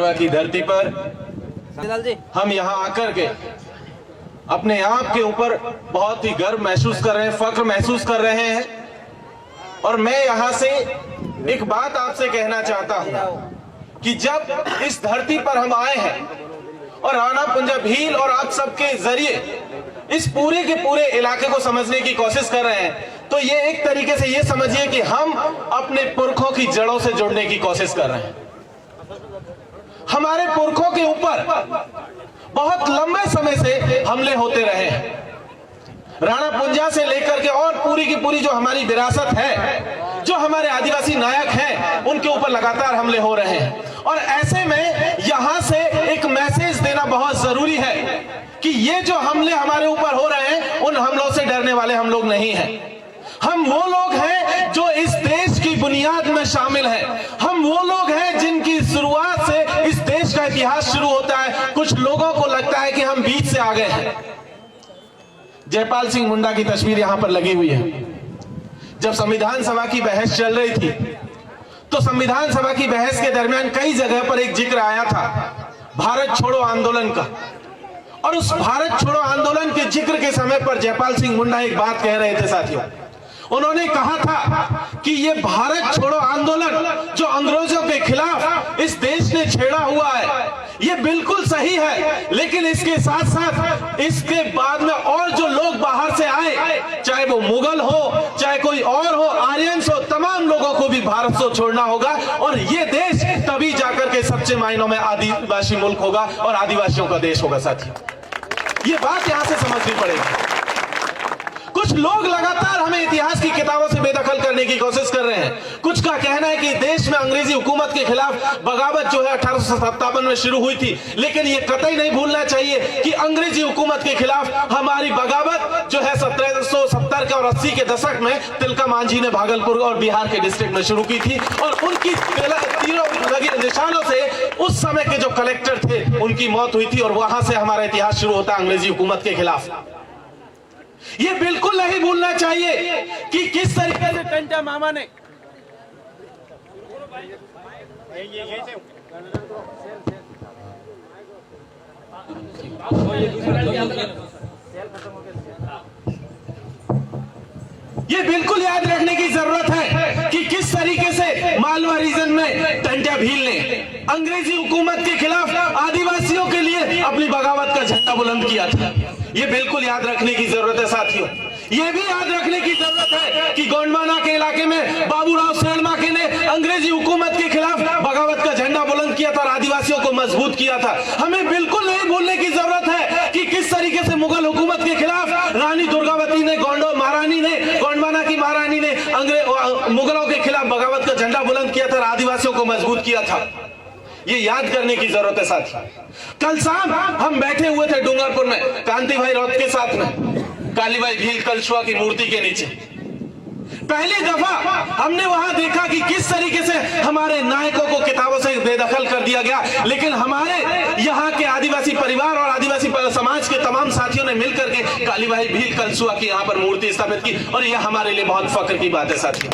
सभा की धरती पर हम यहाँ आकर के अपने आप के ऊपर बहुत ही गर्व महसूस कर रहे हैं, फख्र महसूस कर रहे हैं। और मैं यहाँ से एक बात आपसे कहना चाहता हूँ कि जब इस धरती पर हम आए हैं और राणा पुंजा भील और आप सबके जरिए इस पूरे के पूरे इलाके को समझने की कोशिश कर रहे हैं, तो ये एक तरीके से ये समझिए कि हम अपने पुरखों की जड़ों से जुड़ने की कोशिश कर रहे हैं। हमारे पुरखों के ऊपर बहुत लंबे समय से हमले होते रहे हैं, राणा पुंजा से लेकर के और पूरी की पूरी जो हमारी विरासत है, जो हमारे आदिवासी नायक हैं, उनके ऊपर लगातार हमले हो रहे हैं। और ऐसे में यहां से एक मैसेज देना बहुत जरूरी है कि ये जो हमले हमारे ऊपर हो रहे हैं, उन हमलों से डरने वाले हम लोग नहीं हैं। हम वो लोग हैं जो इस देश की बुनियाद में शामिल हैं। हम वो लोग हैं जिनकी शुरुआत से इस देश का इतिहास शुरू होता है। कुछ लोगों को लगता है कि हम बीच से आ गए हैं। जयपाल सिंह मुंडा की तस्वीर यहां पर लगी हुई है। जब संविधान सभा की बहस चल रही थी, तो संविधान सभा की बहस के दरमियान कई जगह पर एक जिक्र आया था भारत छोड़ो आंदोलन का। और उस भारत छोड़ो आंदोलन के जिक्र के समय पर जयपाल सिंह मुंडा एक बात कह रहे थे साथियों। उन्होंने कहा था कि ये भारत छोड़ो आंदोलन जो अंग्रेजों के खिलाफ इस देश ने छेड़ा हुआ है, ये बिल्कुल सही है, लेकिन इसके साथ साथ इसके बाद में और जो लोग बाहर से आए, चाहे वो मुगल हो, चाहे कोई और हो, आर्यंस हो, तमाम लोगों को भी भारत से छोड़ना होगा। और ये देश तभी जाकर के सच्चे मायनों में आदिवासी मुल्क होगा और आदिवासियों का देश होगा। साथियों, ये बात यहां से समझनी पड़ेगी। कुछ लोग लगातार हमें इतिहास की किताबों से बेदखल करने की कोशिश कर रहे हैं। कुछ का कहना है कि देश में अंग्रेजी हुकूमत के खिलाफ बगावत जो है 1857 में शुरू हुई थी, लेकिन ये कतई नहीं भूलना चाहिए कि अंग्रेजी हुकूमत के खिलाफ हमारी बगावत जो है 1770 के और 80 के दशक में तिलका मांझी ने भागलपुर और बिहार के डिस्ट्रिक्ट में शुरू की थी। और उनकी तीरों लगे निशानों से उस समय के जो कलेक्टर थे उनकी मौत हुई थी। और वहां से हमारा इतिहास शुरू होता है अंग्रेजी हुकूमत के खिलाफ। ये बिल्कुल नहीं भूलना चाहिए कि किस तरीके से टंटा मामा ने ये बिल्कुल याद रखने की जरूरत है कि किस तरीके से मालवा रीजन में टंटा भील ने अंग्रेजी हुकूमत के खिलाफ आदिवासियों के लिए अपनी बगावत का झंडा बुलंद किया था। ये बिल्कुल याद रखने की जरूरत है साथियों। ये भी याद रखने की जरूरत है कि गोंडवाना के इलाके में बाबूराव सेणमाके ने अंग्रेजी हुकूमत के खिलाफ बगावत का झंडा बुलंद किया था और आदिवासियों को मजबूत किया था। हमें बिल्कुल नहीं भूलने की जरूरत है कि किस तरीके से मुगल हुकूमत के खिलाफ रानी दुर्गावती ने गोंडवाना की महारानी ने मुगलों के खिलाफ बगावत का झंडा बुलंद किया था और आदिवासियों को मजबूत किया था। ये याद करने की जरूरत है साथियों। कल शाम हम बैठे हुए थे डूंगरपुर में कांति भाई रौत के साथ में, कालीबाई भील कलशुआ की मूर्ति के नीचे। पहली दफा हमने वहां देखा कि किस तरीके से हमारे नायकों को किताबों से बेदखल कर दिया गया, लेकिन हमारे यहाँ के आदिवासी परिवार और आदिवासी समाज के तमाम साथियों ने मिलकर के कालीबाई भील कलशुआ की यहाँ पर मूर्ति स्थापित की। और यह हमारे लिए बहुत फख्र की बात है साथियों।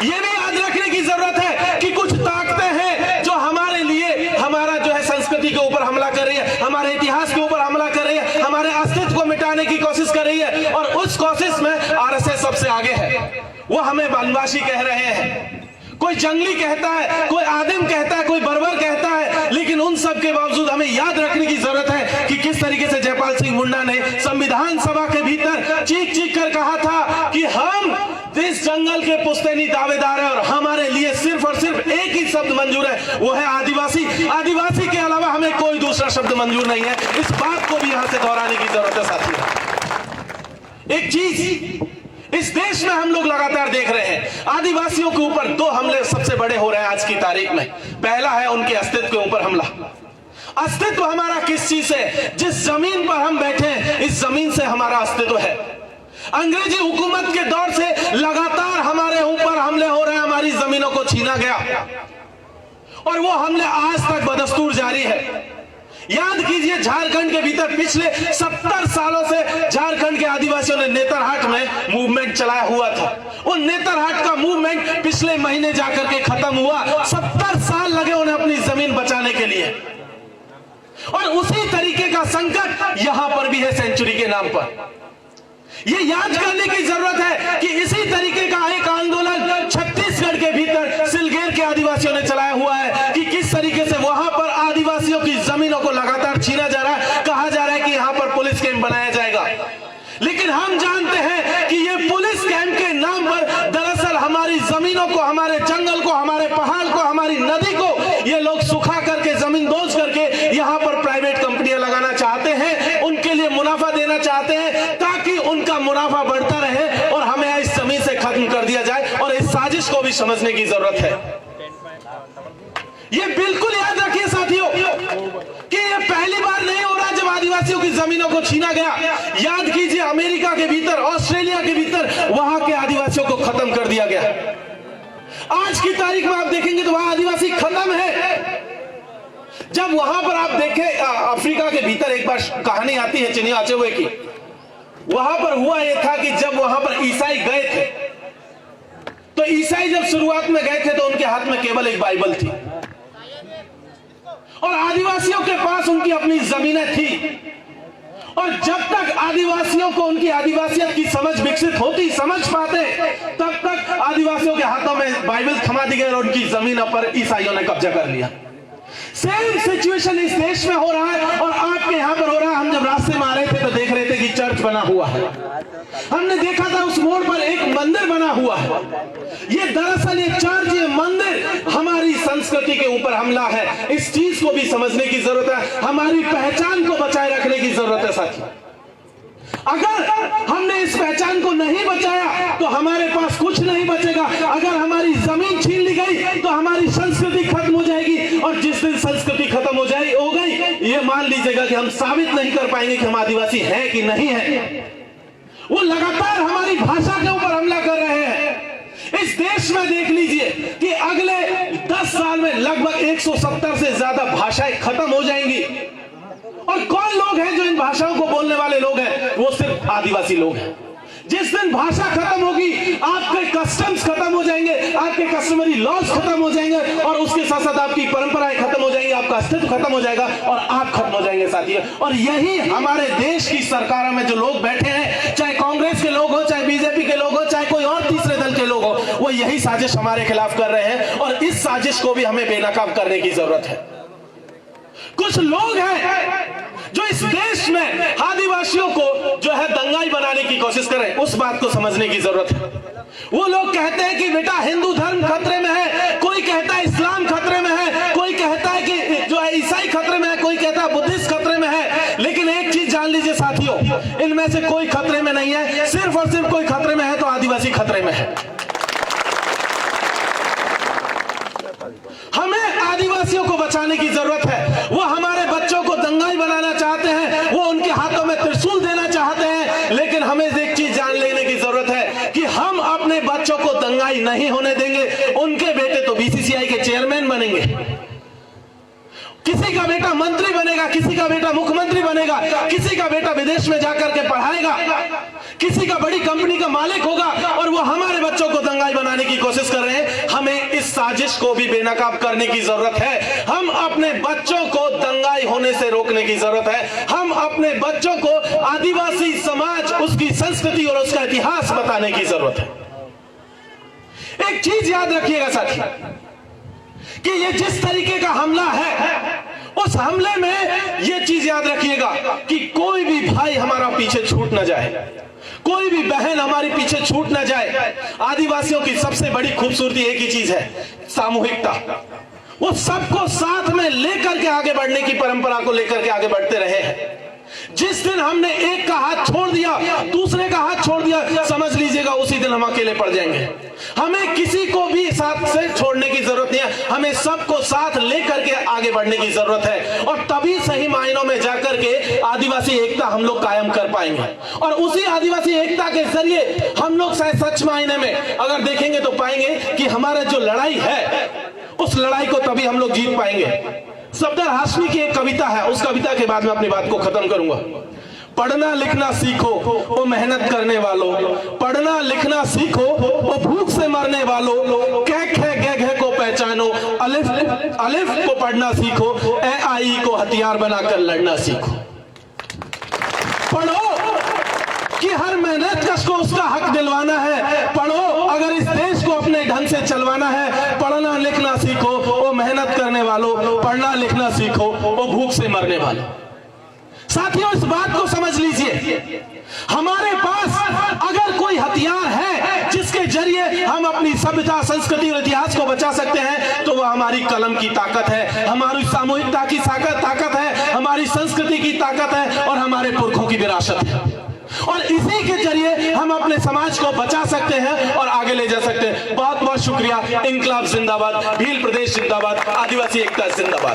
ये भी याद रखने की जरूरत है कि कुछ ताकतें हैं जो हमारे लिए हमारा जो है संस्कृति के ऊपर हमला कर रही है, हमारे इतिहास के ऊपर हमला कर रही है, हमारे अस्तित्व को मिटाने की कोशिश कर रही है। और उस कोशिश में आरएसएस सबसे आगे है। वो हमें वनवासी कह रहे हैं, कोई जंगली कहता है, कोई आदिम कहता है, कोई बर्बर कहता है, लेकिन उन सब के बावजूद हमें याद रखने की जरूरत है कि किस तरीके से जयपाल सिंह मुंडा ने संविधान सभा के भीतर चीख चीख कर कहा था कि हम इस जंगल के पुश्तैनी दावेदार हैं और हमारे लिए सिर्फ और सिर्फ एक ही शब्द मंजूर है, वो है आदिवासी। आदिवासी के अलावा हमें कोई दूसरा शब्द मंजूर नहीं है। इस बात को भी यहां से दोहराने की जरूरत है साथियों। एक चीज इस देश में हम लोग लगातार देख रहे हैं, आदिवासियों के ऊपर दो हमले सबसे बड़े हो रहे हैं आज की तारीख में। पहला है उनके अस्तित्व के ऊपर हमला। अस्तित्व हमारा किस चीज से? जिस जमीन पर हम बैठे हैं, इस जमीन से हमारा अस्तित्व है। अंग्रेजी हुकूमत के दौर से लगातार हमारे ऊपर हमले हो रहे हैं, हमारी जमीनों को छीना गया और वो हमले आज तक बदस्तूर जारी है। याद कीजिए, झारखंड के भीतर पिछले 70 सालों से झारखंड के आदिवासियों ने नेतरहाट में मूवमेंट चलाया हुआ था। वो नेतरहाट का मूवमेंट पिछले महीने जाकर के खत्म हुआ। 70 साल अपनी जमीन बचाने के लिए। और उसी तरीके का संकट यहां पर भी है सेंचुरी के नाम पर। यह याद करने की जरूरत है कि इसी तरीके का एक आंदोलन छत्तीसगढ़ के भीतर सिलगेर के आदिवासियों ने चलाया हुआ है कि किस तरीके से वहां पर आदिवासियों की जमीनों को लगातार छीना जा रहा है। कहा जा रहा है कि यहां पर पुलिस कैंप बनाया जाएगा, लेकिन हम जानते हैं कि यह पुलिस कैंप के नाम पर दरअसल हमारी जमीनों को, हमारे जंगल को, हमारे पहाड़ को, हमारी नदी को ये लोग सुखा करके, जमीन दोज करके यहां पर प्राइवेट कंपनियां लगाना चाहते हैं, उनके लिए मुनाफा देना चाहते हैं ताकि उनका मुनाफा बढ़ता रहे और हमें इस जमीन से खत्म कर दिया जाए। और इस साजिश को भी समझने की जरूरत है। ये बिल्कुल याद रखिए साथियों कि ये पहली बार नहीं हो रहा जब आदिवासियों की जमीनों को छीना गया। याद कीजिए, अमेरिका के भीतर, ऑस्ट्रेलिया के भीतर वहां के आदिवासियों को खत्म कर दिया गया। आज की तारीख में आप देखेंगे तो वहां आदिवासी खत्म है। जब वहां पर आप देखें अफ्रीका के भीतर एक बार कहानी आती है चिनिया अचेवे की। वहां पर हुआ यह था कि जब वहां पर ईसाई गए थे तो ईसाई जब शुरुआत में गए थे तो उनके हाथ में केवल एक बाइबल थी और आदिवासियों के पास उनकी अपनी जमीनें थी। और जब तक आदिवासियों को उनकी आदिवासियत की समझ विकसित होती, समझ पाते, तब तक आदिवासियों के हाथों में बाइबल थमा दी गई और उनकी जमीनों पर ईसाइयों ने कब्जा कर लिया। सेम सिचुएशन इस देश में हो रहा है और आपके यहां पर हो रहा है। हम जब रास्ते में आ रहे थे तो देख रहे थे कि चर्च बना हुआ है। हमने देखा था उस मोड़ पर एक मंदिर बना हुआ है। ये दरअसल ये चर्च, ये मंदिर हमारी संस्कृति के ऊपर हमला है। इस चीज को भी समझने की जरूरत है। हमारी पहचान को बचाए रखने की जरूरत है साथियों। अगर हमने इस पहचान को नहीं बचाया तो हमारे पास कुछ नहीं बचेगा। अगर हमारी जमीन छीन ली गई तो हमारी संस्कृति खत्म हो जाएगी और जिस दिन संस्कृति खत्म हो गई ये मान लीजिएगा कि हम साबित नहीं कर पाएंगे कि हम आदिवासी हैं कि नहीं है। वो लगातार हमारी भाषा के ऊपर हमला कर रहे हैं। इस देश में देख लीजिए कि अगले 10 साल में लगभग 170 से ज्यादा भाषाएं खत्म हो जाएंगी। और कौन लोग हैं जो इन भाषाओं को बोलने वाले लोग हैं? वो सिर्फ आदिवासी लोग हैं। जिस दिन भाषा खत्म होगी आपके कस्टम्स खत्म हो जाएंगे, आपके कस्टमरी लॉज खत्म हो जाएंगे और उसके साथ साथ आपकी परंपराएं खत्म हो जाएंगी, आपका अस्तित्व खत्म हो जाएगा और आप खत्म हो जाएंगे साथियों। और यही हमारे देश की सरकारों में जो लोग बैठे हैं, चाहे कांग्रेस के लोग हो, चाहे बीजेपी के लोग हो, चाहे कोई और तीसरे दल के लोग हो, वो यही साजिश हमारे खिलाफ कर रहे हैं और इस साजिश को भी हमें बेनकाब करने की जरूरत है। कुछ लोग हैं जो इस देश में आदिवासियों को जो है दंगाई बनाने की कोशिश कर रहे हैं। उस बात को समझने की जरूरत है। वो लोग कहते हैं कि बेटा हिंदू धर्म खतरे में है, कोई कहता है इस्लाम खतरे में है, कोई कहता है कि जो है ईसाई खतरे में है, कोई कहता है बुद्धिस्ट खतरे में है। लेकिन एक चीज जान लीजिए साथियों, इनमें से कोई खतरे में नहीं है। सिर्फ और सिर्फ कोई खतरे में है तो आदिवासी खतरे में है। हमें आदिवासियों को बचाने की जरूरत है। वो हमारे बच्चों को दंगाई बनाना चाहते हैं, वो उनके हाथों में त्रिशूल देना चाहते हैं, लेकिन हमें एक चीज जान लेने की जरूरत है कि हम अपने बच्चों को दंगाई नहीं होने देंगे। उनके बेटे तो बीसीसीआई के चेयरमैन बनेंगे, किसी का बेटा मंत्री बनेगा, किसी का बेटा मुख्यमंत्री बनेगा, किसी का बेटा विदेश में जाकर के पढ़ाएगा, किसी का बड़ी कंपनी का मालिक होगा और वो हमारे बच्चों को दंगाई बनाने की कोशिश कर रहे हैं। हमें इस साजिश को भी बेनकाब करने की जरूरत है। हम अपने बच्चों को दंगाई होने से रोकने की जरूरत है। हम अपने बच्चों को आदिवासी समाज, उसकी संस्कृति और उसका इतिहास बताने की जरूरत है। एक चीज याद रखिएगा साथियों कि ये जिस तरीके का हमला है, उस हमले में ये चीज याद रखिएगा कि कोई भी भाई हमारा पीछे छूट ना जाए, कोई भी बहन हमारी पीछे छूट ना जाए। आदिवासियों की सबसे बड़ी खूबसूरती एक ही चीज है, सामूहिकता। वो सबको साथ में लेकर के आगे बढ़ने की परंपरा को लेकर के आगे बढ़ते रहे हैं। जिस दिन हमने एक का हाथ छोड़ दिया, दूसरे का हाथ छोड़ दिया, समझ लीजिएगा उसी दिन हम अकेले पड़ जाएंगे। हमें किसी को भी साथ से छोड़ने की जरूरत नहीं है, हमें सबको साथ लेकर के आगे बढ़ने की जरूरत है और तभी सही मायनों में जाकर के आदिवासी एकता हम लोग कायम कर पाएंगे। और उसी आदिवासी एकता के जरिए हम लोग शायद सच मायने में अगर देखेंगे तो पाएंगे कि हमारा जो लड़ाई है, उस लड़ाई को तभी हम लोग जीत पाएंगे। सफदर हाशमी की एक कविता है, उस कविता के बाद मैं अपनी बात को खत्म करूंगा। पढ़ना लिखना सीखो ओ मेहनत करने वालों, पढ़ना लिखना सीखो ओ भूख से मरने वालों, कह खे गे घे को पहचानो, अलिफ अलिफ को पढ़ना सीखो, AI को हथियार बनाकर लड़ना सीखो। पढ़ो कि हर मेहनतकश को उसका हक दिलवाना है। पढ़ो अगर इस देश को अपने ढंग से चलवाना है। पढ़ना लिखना सीखो, वो मेहनत करने वालों, पढ़ना लिखना सीखो, वो भूख से मरने वालों। साथियों, इस बात को समझ लीजिए, हमारे पास अगर कोई हथियार है जिसके जरिए हम अपनी सभ्यता, संस्कृति और इतिहास को बचा सकते हैं, तो वह हमारी कलम की ताकत है, हमारी सामूहिकता की ताकत है, हमारी संस्कृति की ताकत है और हमारे पुरखों की विरासत है। और इसी के जरिए हम अपने समाज को बचा सकते हैं और आगे ले जा सकते हैं। बहुत बहुत शुक्रिया। इंकलाब जिंदाबाद, भील प्रदेश जिंदाबाद, आदिवासी एकता जिंदाबाद।